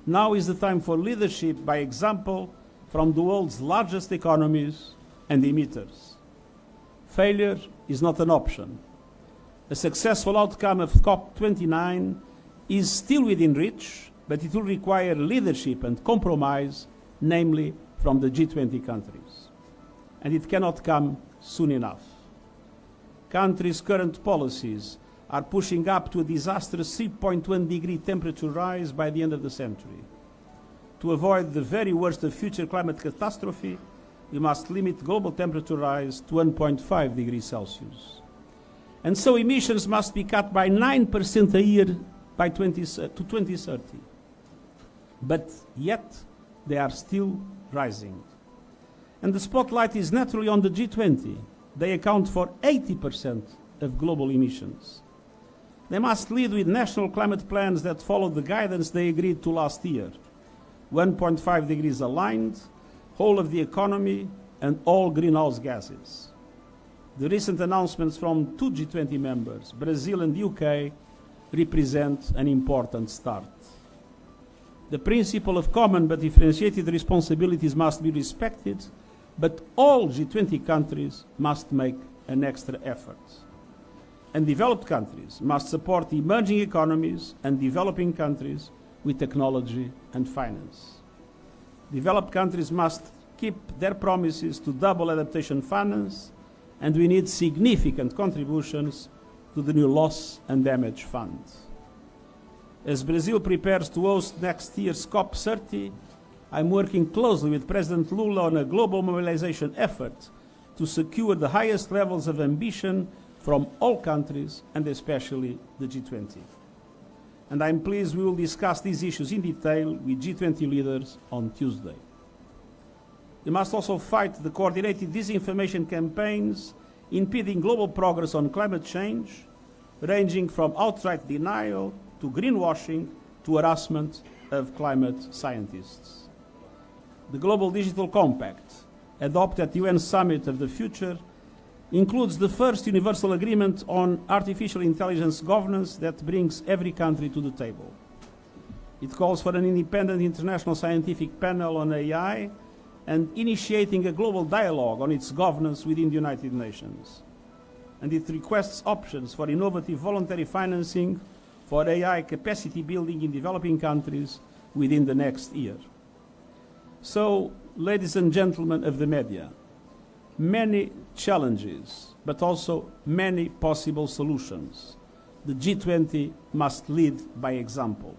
Now is the time for leadership by example from the world's largest economies and emitters. Failure is not an option. A successful outcome of COP29 is still within reach, but it will require leadership and compromise, namely from the G20 countries. And it cannot come soon enough. Countries' current policies are pushing up to a disastrous 3.1 degree temperature rise by the end of the century. To avoid the very worst of future climate catastrophe, we must limit global temperature rise to 1.5 degrees Celsius. And so emissions must be cut by 9% a year by 2030. But yet, they are still rising. And the spotlight is naturally on the G20. They account for 80% of global emissions. They must lead with national climate plans that follow the guidance they agreed to last year. 1.5 degrees aligned, whole of the economy, and all greenhouse gases. The recent announcements from two G20 members, Brazil and the UK, represent an important start. The principle of common but differentiated responsibilities must be respected, but all G20 countries must make an extra effort. And developed countries must support emerging economies and developing countries with technology and finance. Developed countries must keep their promises to double adaptation finance, and we need significant contributions to the new loss and damage fund. As Brazil prepares to host next year's COP30, I'm working closely with President Lula on a global mobilization effort to secure the highest levels of ambition from all countries, and especially the G20. And I'm pleased we will discuss these issues in detail with G20 leaders on Tuesday. We must also fight the coordinated disinformation campaigns impeding global progress on climate change, ranging from outright denial to greenwashing to harassment of climate scientists. The Global Digital Compact, adopted at the UN Summit of the Future, includes the first universal agreement on artificial intelligence governance that brings every country to the table. It calls for an independent international scientific panel on AI and initiating a global dialogue on its governance within the United Nations. And it requests options for innovative voluntary financing for AI capacity building in developing countries within the next year. So, ladies and gentlemen of the media, many challenges, but also many possible solutions. The G20 must lead by example.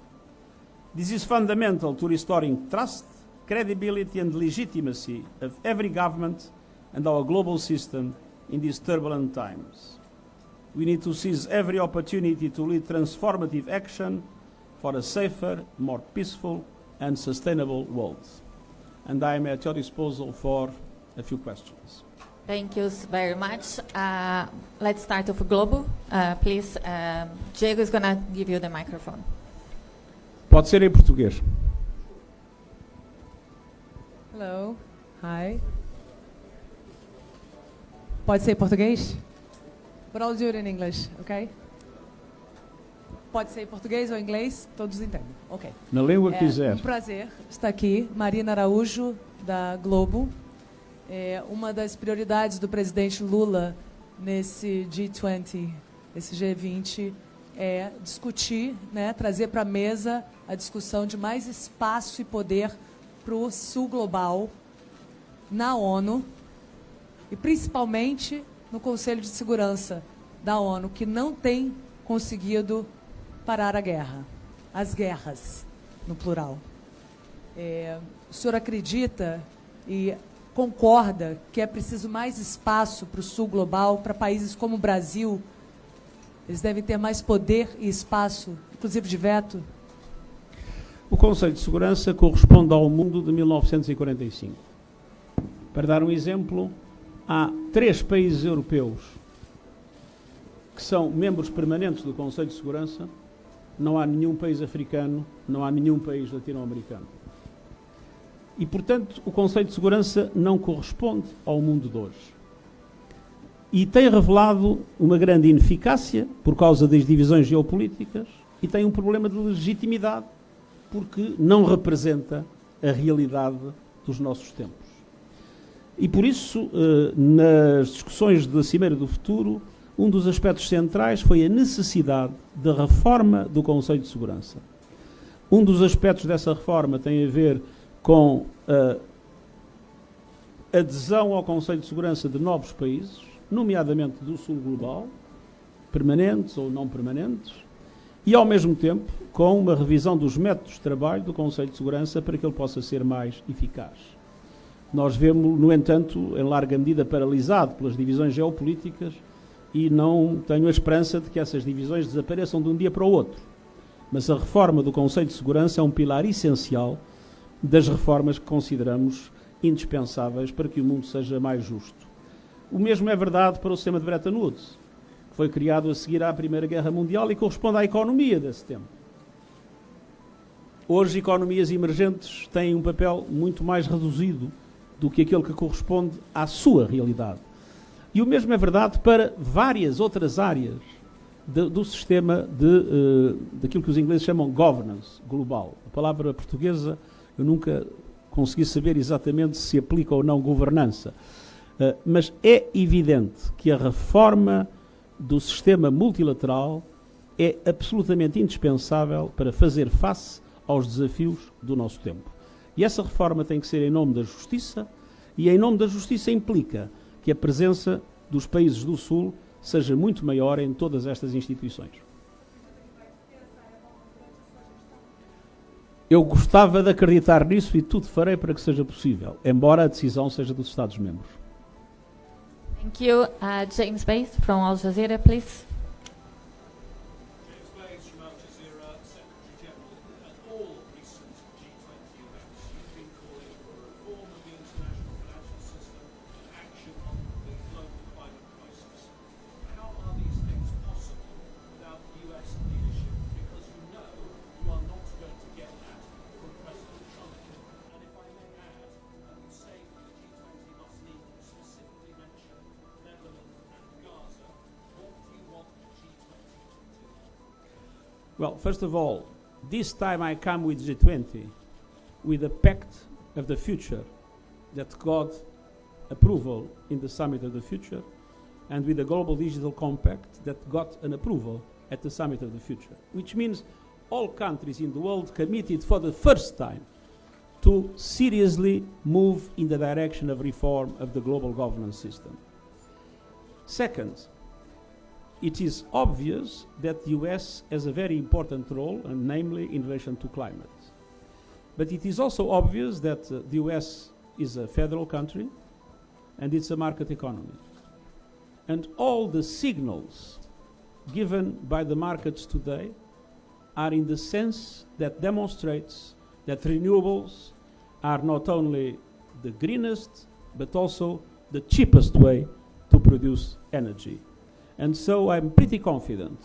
This is fundamental to restoring trust, credibility and legitimacy of every government and our global system in these turbulent times. We need to seize every opportunity to lead transformative action for a safer, more peaceful and sustainable world. And I am at your disposal for a few questions. Thank you very much. Let's start with Global. Please, Diego is going to give you the microphone. Pode ser em português. Hello. Hi. Pode ser em português? But I'll do it in English, okay? Pode ser em português ou em inglês, todos entendem. Ok. Na língua que quiser. É um prazer estar aqui. Marina Araújo, da Globo. Uma das prioridades do presidente Lula nesse G20, esse G20, é discutir, né, trazer para a mesa a discussão de mais espaço e poder para o Sul Global na ONU e principalmente no Conselho de Segurança da ONU, que não tem conseguido parar a guerra, as guerras, no plural. O senhor acredita e concorda que é preciso mais espaço para o Sul Global, para países como o Brasil? Eles devem ter mais poder e espaço, inclusive de veto? O Conselho de Segurança corresponde ao mundo de 1945. Para dar um exemplo, há 3 países europeus que são membros permanentes do Conselho de Segurança, não há nenhum país africano, não há nenhum país latino-americano. E, portanto, o Conselho de Segurança não corresponde ao mundo de hoje. E tem revelado uma grande ineficácia por causa das divisões geopolíticas e tem um problema de legitimidade porque não representa a realidade dos nossos tempos. E por isso, nas discussões da Cimeira do Futuro, um dos aspectos centrais foi a necessidade da reforma do Conselho de Segurança. Um dos aspectos dessa reforma tem a ver com a adesão ao Conselho de Segurança de novos países, nomeadamente do Sul Global, permanentes ou não permanentes, e ao mesmo tempo com uma revisão dos métodos de trabalho do Conselho de Segurança para que ele possa ser mais eficaz. Nós vemos, no entanto, em larga medida paralisado pelas divisões geopolíticas e não tenho a esperança de que essas divisões desapareçam de um dia para o outro. Mas a reforma do Conselho de Segurança é um pilar essencial das reformas que consideramos indispensáveis para que o mundo seja mais justo. O mesmo é verdade para o sistema de Bretton Woods, que foi criado a seguir à Primeira Guerra Mundial e corresponde à economia desse tempo. Hoje, economias emergentes têm um papel muito mais reduzido do que aquele que corresponde à sua realidade. E o mesmo é verdade para várias outras áreas do sistema daquilo que os ingleses chamam governance global. A palavra portuguesa eu nunca consegui saber exatamente se aplica ou não governança. Mas é evidente que a reforma do sistema multilateral é absolutamente indispensável para fazer face aos desafios do nosso tempo. E essa reforma tem que ser em nome da justiça, e em nome da justiça implica que a presença dos países do Sul seja muito maior em todas estas instituições. Eu gostava de acreditar nisso e tudo farei para que seja possível, embora a decisão seja dos Estados-membros. Thank you. James Bates from Al Jazeera, please. James Bates from Al Jazeera, Secretary General. At all recent G20 events, you've been calling for a reform of the international financial system and action on the global climate crisis. How are these things possible without US leadership? Because you know you are not going to get that from President Trump. And if I may add, you say that the G20 must need to specifically mention Lebanon and Gaza. What do you want the G20 to do? Well, first of all, this time I come with G20 with a pact of the future that got approval in the Summit of the Future and with a Global Digital Compact that got an approval at the Summit of the Future, which means all countries in the world committed for the first time to seriously move in the direction of reform of the global governance system. Second, it is obvious that the US has a very important role, and namely in relation to climate. But it is also obvious that the US is a federal country and it's a market economy. And all the signals given by the markets today are in the sense that demonstrates that renewables are not only the greenest, but also the cheapest way to produce energy. And so I'm pretty confident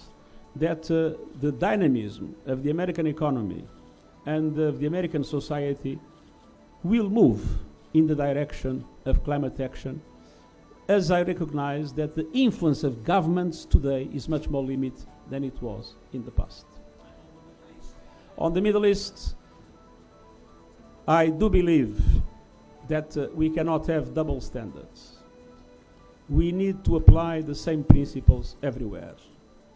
that the dynamism of the American economy and of the American society will move in the direction of climate action, as I recognize that the influence of governments today is much more limited than it was in the past. On the Middle East, I do believe that we cannot have double standards. We need to apply the same principles everywhere.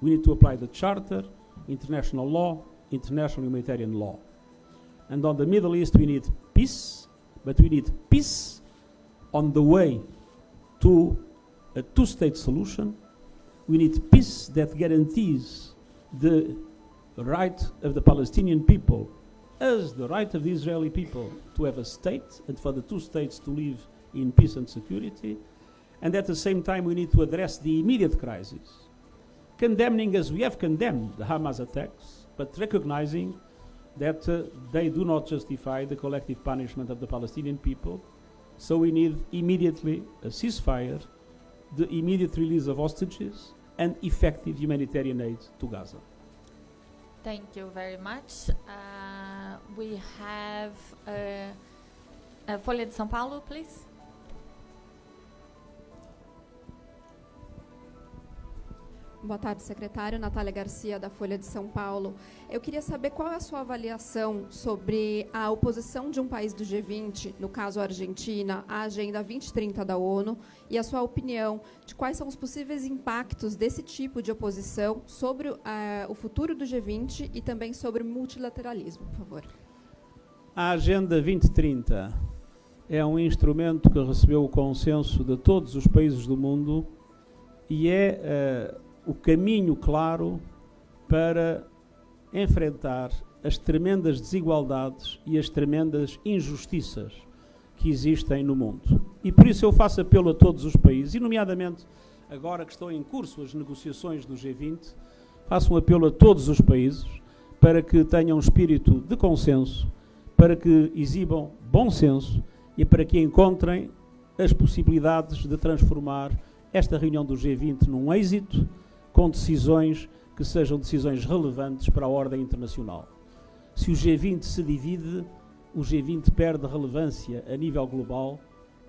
We need to apply the Charter, international law, international humanitarian law. And on the Middle East, we need peace, but we need peace on the way to a two-state solution. We need peace that guarantees the right of the Palestinian people as the right of the Israeli people to have a state and for the two states to live in peace and security. And at the same time, we need to address the immediate crisis, condemning, as we have condemned, the Hamas attacks, but recognizing that they do not justify the collective punishment of the Palestinian people. So we need immediately a ceasefire, the immediate release of hostages, and effective humanitarian aid to Gaza. Thank you very much. We have Folha de São Paulo, please. Boa tarde, secretário. Natália Garcia, da Folha de São Paulo. Eu queria saber qual é a sua avaliação sobre a oposição de um país do G20, no caso a Argentina, à Agenda 2030 da ONU, e a sua opinião de quais são os possíveis impactos desse tipo de oposição sobre o futuro do G20 e também sobre o multilateralismo, por favor. A Agenda 2030 é um instrumento que recebeu o consenso de todos os países do mundo e é o caminho claro para enfrentar as tremendas desigualdades e as tremendas injustiças que existem no mundo. E por isso eu faço apelo a todos os países, e nomeadamente agora que estão em curso as negociações do G20, faço um apelo a todos os países para que tenham um espírito de consenso, para que exibam bom senso e para que encontrem as possibilidades de transformar esta reunião do G20 num êxito, com decisões que sejam decisões relevantes para a ordem internacional. Se o G20 se divide, o G20 perde relevância a nível global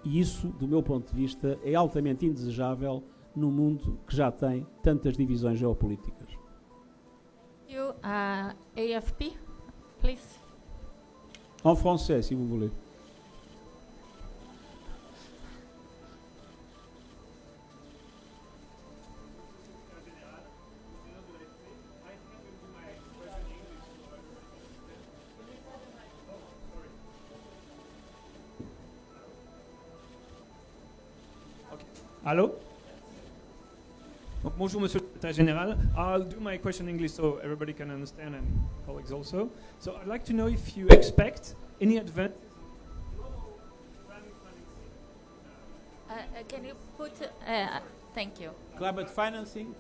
e isso, do meu ponto de vista, é altamente indesejável num mundo que já tem tantas divisões geopolíticas. You, AFP, please. En français, si vous voulez. Allô? Bonjour, Monsieur le Secrétaire Général. I'll do my question in English so everybody can understand and colleagues also. So I'd like to know if you expect any advance. Can you put... thank you. Climate financing?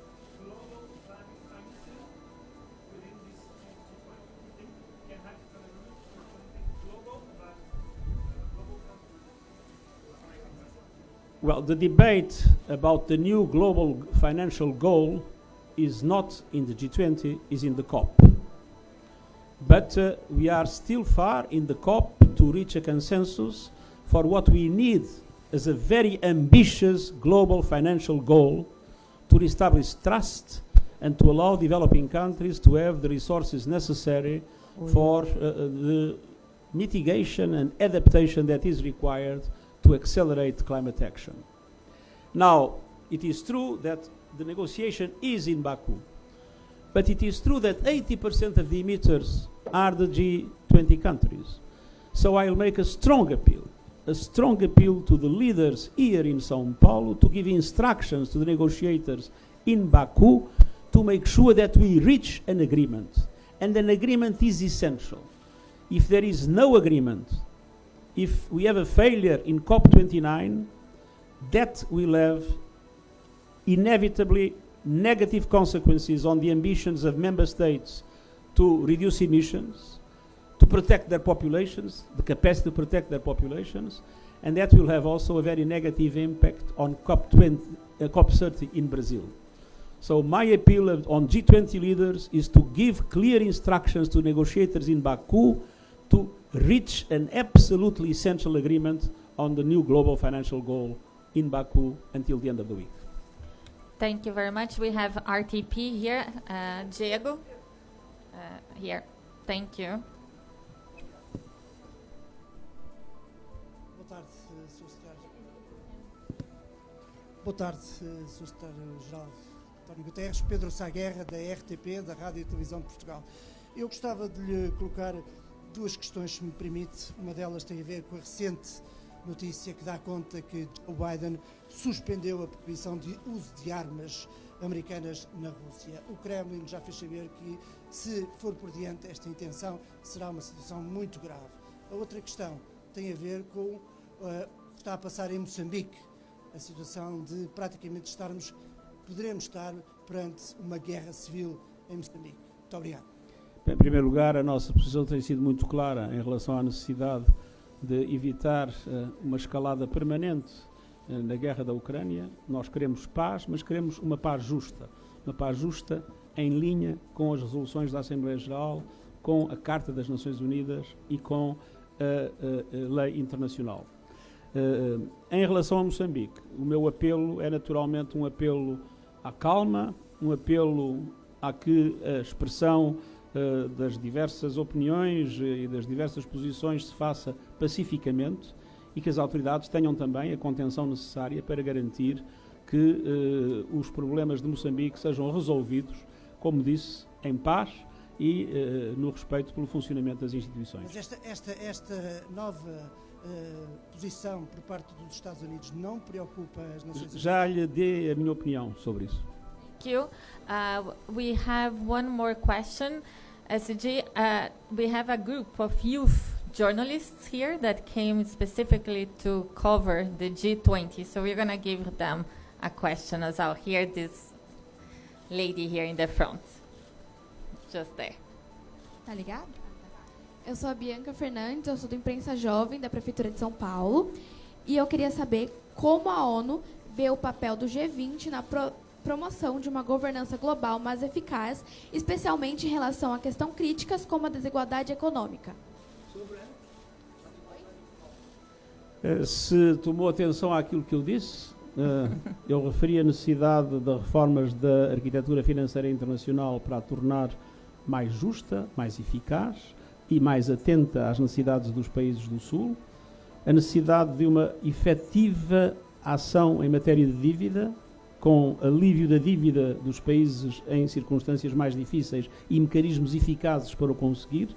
Well, the debate about the new global financial goal is not in the G20, is in the COP. But we are still far in the COP to reach a consensus for what we need as a very ambitious global financial goal to reestablish trust and to allow developing countries to have the resources necessary for the mitigation and adaptation that is required to accelerate climate action. Now, it is true that the negotiation is in Baku, but it is true that 80% of the emitters are the G20 countries. So I'll make a strong appeal to the leaders here in São Paulo to give instructions to the negotiators in Baku to make sure that we reach an agreement. And an agreement is essential. If there is no agreement, if we have a failure in COP29, that will have inevitably negative consequences on the ambitions of member states to reduce emissions, to protect their populations, the capacity to protect their populations, and that will have also a very negative impact on COP30 in Brazil. So my appeal on G20 leaders is to give clear instructions to negotiators in Baku to reach an absolutely essential agreement on the new global financial goal in Baku until the end of the week. Thank you very much. We have RTP here. Diego, here. Thank you. Boa tarde, Sr. Secretário. Boa tarde, Sr. Secretário-Geral António Guterres. Pedro Sá Guerra, da RTP, da Rádio e Televisão de Portugal. Eu gostava de lhe colocar duas questões, se me permite. Uma delas tem a ver com a recente notícia que dá conta que Joe Biden suspendeu a proibição de uso de armas americanas na Rússia. O Kremlin já fez saber que, se for por diante esta intenção, será uma situação muito grave. A outra questão tem a ver com o que está a passar em Moçambique, a situação de praticamente poderemos estar perante uma guerra civil em Moçambique. Muito obrigado. Em primeiro lugar, a nossa posição tem sido muito clara em relação à necessidade de evitar uma escalada permanente na guerra da Ucrânia. Nós queremos paz, mas queremos uma paz justa em linha com as resoluções da Assembleia Geral, com a Carta das Nações Unidas e com a lei internacional. Em relação a Moçambique, o meu apelo é naturalmente um apelo à calma, um apelo a que a expressão das diversas opiniões e das diversas posições se faça pacificamente e que as autoridades tenham também a contenção necessária para garantir que os problemas de Moçambique sejam resolvidos, como disse, em paz e no respeito pelo funcionamento das instituições. Mas esta nova posição por parte dos Estados Unidos não preocupa as Nações Unidas? Já lhe dei a minha opinião sobre isso. Thank you. We have one more question. SG, we have a group of youth journalists here that came specifically to cover the G20. So we're going to give them a question as well. Here, this lady here in the front. Just there. Tá ligado? Eu sou a Bianca Fernandes, eu sou do Imprensa Jovem da Prefeitura de São Paulo. E eu queria saber como a ONU vê o papel do G20 na promoção de uma governança global mais eficaz, especialmente em relação a questões críticas como a desigualdade econômica. Se tomou atenção àquilo que eu disse, eu referi a necessidade de reformas da arquitetura financeira internacional para a tornar mais justa, mais eficaz e mais atenta às necessidades dos países do Sul, a necessidade de uma efetiva ação em matéria de dívida, com alívio da dívida dos países em circunstâncias mais difíceis e mecanismos eficazes para o conseguir,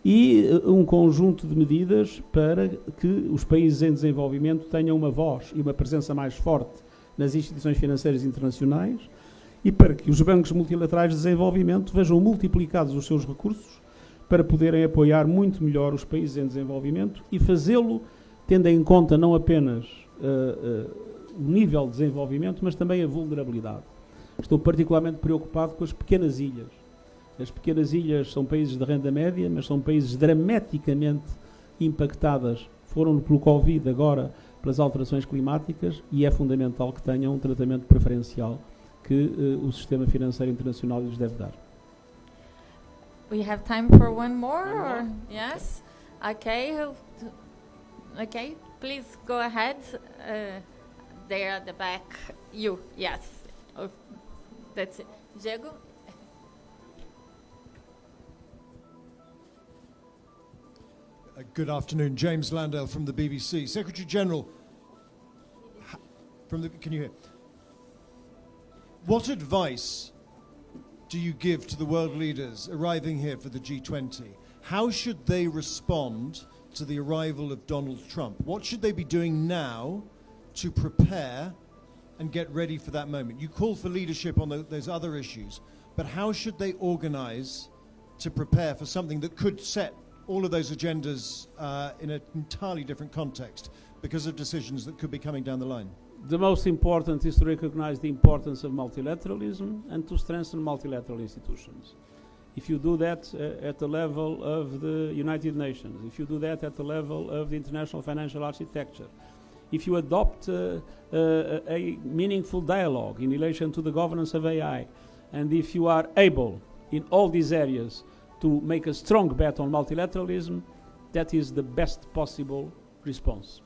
e um conjunto de medidas para que os países em desenvolvimento tenham uma voz e uma presença mais forte nas instituições financeiras internacionais e para que os bancos multilaterais de desenvolvimento vejam multiplicados os seus recursos para poderem apoiar muito melhor os países em desenvolvimento e fazê-lo tendo em conta não apenas o nível de desenvolvimento, mas também a vulnerabilidade. Estou particularmente preocupado com as pequenas ilhas. As pequenas ilhas são países de renda média, mas são países dramaticamente impactadas, foram pelo Covid, agora pelas alterações climáticas, e é fundamental que tenham um tratamento preferencial que o sistema financeiro internacional lhes deve dar. We have time for one more? Or yes? Okay. Okay, please go ahead. There at the back. You, yes. Oh, that's it. Diego? Good afternoon, James Landale from the BBC. Secretary General, can you hear? What advice do you give to the world leaders arriving here for the G20? How should they respond to the arrival of Donald Trump? What should they be doing now to prepare and get ready for that moment? You call for leadership on those other issues, but how should they organize to prepare for something that could set all of those agendas in an entirely different context because of decisions that could be coming down the line? The most important is to recognize the importance of multilateralism and to strengthen multilateral institutions. If you do that at the level of the United Nations, if you do that at the level of the international financial architecture, if you adopt a meaningful dialogue in relation to the governance of AI, and if you are able in all these areas to make a strong bet on multilateralism, that is the best possible response.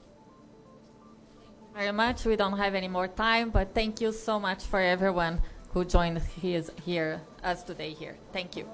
Very much. We don't have any more time, but thank you so much for everyone who joined us today here. Thank you.